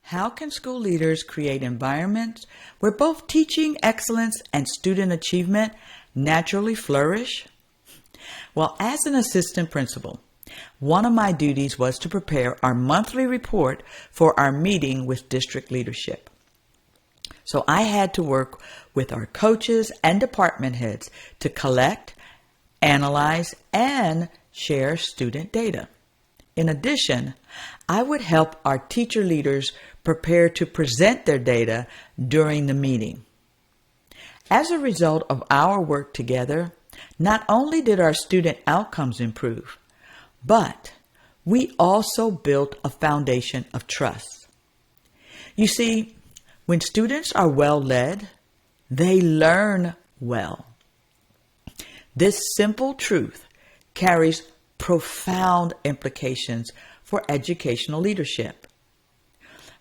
How can school leaders create environments where both teaching excellence and student achievement naturally flourish? Well, as an assistant principal, one of my duties was to prepare our monthly report for our meeting with district leadership. So I had to work with our coaches and department heads to collect, analyze, and share student data. In addition, I would help our teacher leaders prepare to present their data during the meeting. As a result of our work together, not only did our student outcomes improve, but we also built a foundation of trust. You see, when students are well led, they learn well. This simple truth carries profound implications for educational leadership.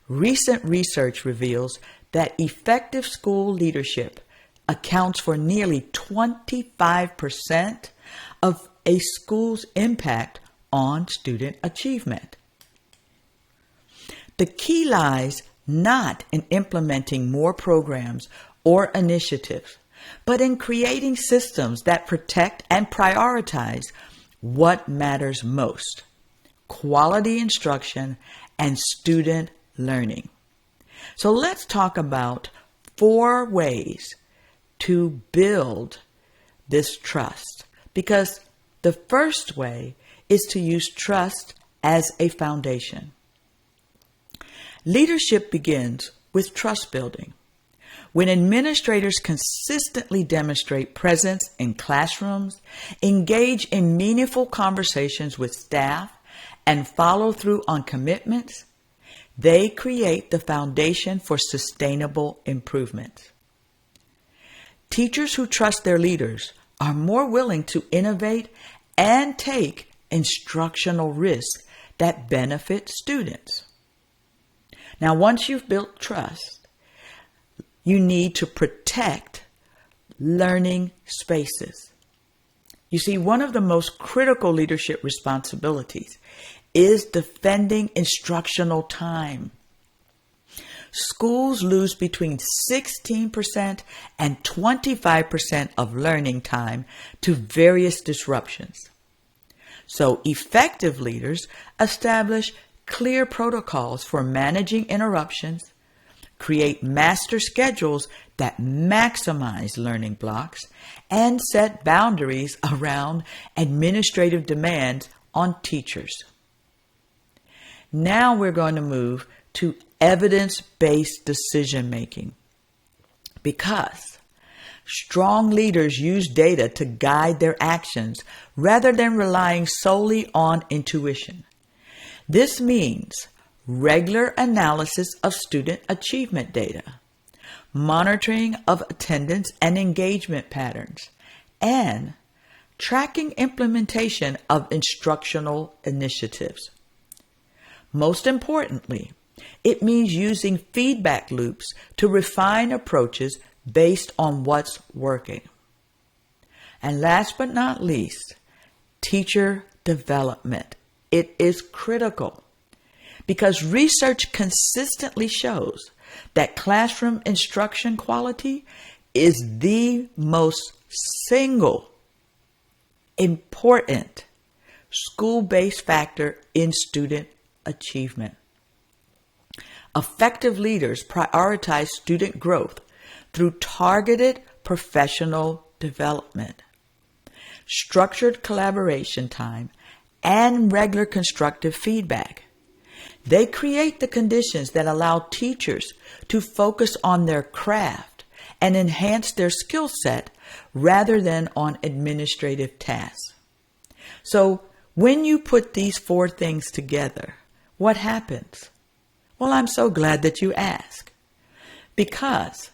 Recent research reveals that effective school leadership accounts for nearly 25% of a school's impact on student achievement. The key lies not in implementing more programs or initiatives, but in creating systems that protect and prioritize what matters most: quality instruction and student learning. So let's talk about 4 ways to build this trust, because the first way is to use trust as a foundation. Leadership begins with trust building. When administrators consistently demonstrate presence in classrooms, engage in meaningful conversations with staff, and follow through on commitments, they create the foundation for sustainable improvement. Teachers who trust their leaders are more willing to innovate and take instructional risks that benefit students. Now, once you've built trust, you need to protect learning spaces. You see, one of the most critical leadership responsibilities is defending instructional time. Schools lose between 16% and 25% of learning time to various disruptions. So effective leaders establish clear protocols for managing interruptions, create master schedules that maximize learning blocks, and set boundaries around administrative demands on teachers. Now we're going to move to evidence-based decision-making, because strong leaders use data to guide their actions rather than relying solely on intuition. This means regular analysis of student achievement data, monitoring of attendance and engagement patterns, and tracking implementation of instructional initiatives. Most importantly, it means using feedback loops to refine approaches based on what's working. And last but not least, teacher development. It is critical because research consistently shows that classroom instruction quality is the most single important school-based factor in student achievement. Effective leaders prioritize student growth through targeted professional development, structured collaboration time, and regular constructive feedback. They create the conditions that allow teachers to focus on their craft and enhance their skill set rather than on administrative tasks. So when you put these 4 things together, what happens? Well, I'm so glad that you asked, because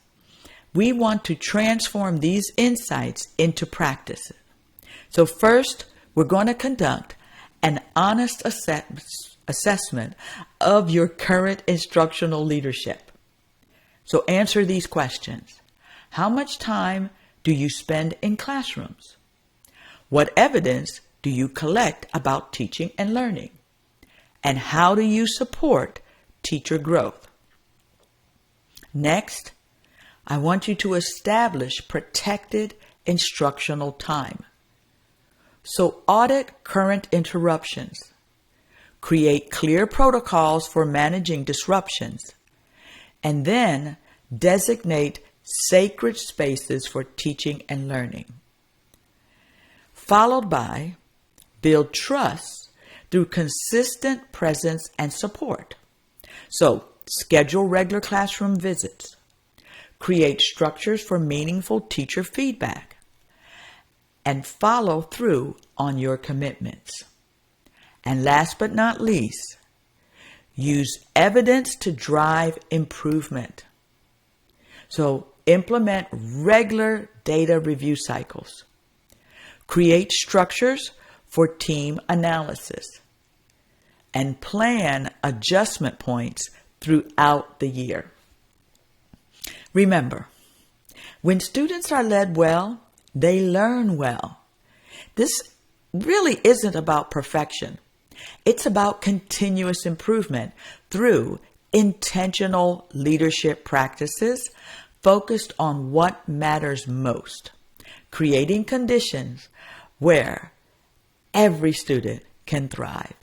we want to transform these insights into practices. So first, we're going to conduct an honest assessment of your current instructional leadership. So answer these questions. How much time do you spend in classrooms? What evidence do you collect about teaching and learning? And how do you support teacher growth? Next, I want you to establish protected instructional time. So audit current interruptions. Create clear protocols for managing disruptions. And then designate sacred spaces for teaching and learning. Followed by build trust through consistent presence and support. So schedule regular classroom visits. Create structures for meaningful teacher feedback. And follow through on your commitments. And last but not least, use evidence to drive improvement. So implement regular data review cycles. Create structures for team analysis. And plan adjustment points throughout the year. Remember, when students are led well, they learn well. This really isn't about perfection. It's about continuous improvement through intentional leadership practices focused on what matters most, creating conditions where every student can thrive.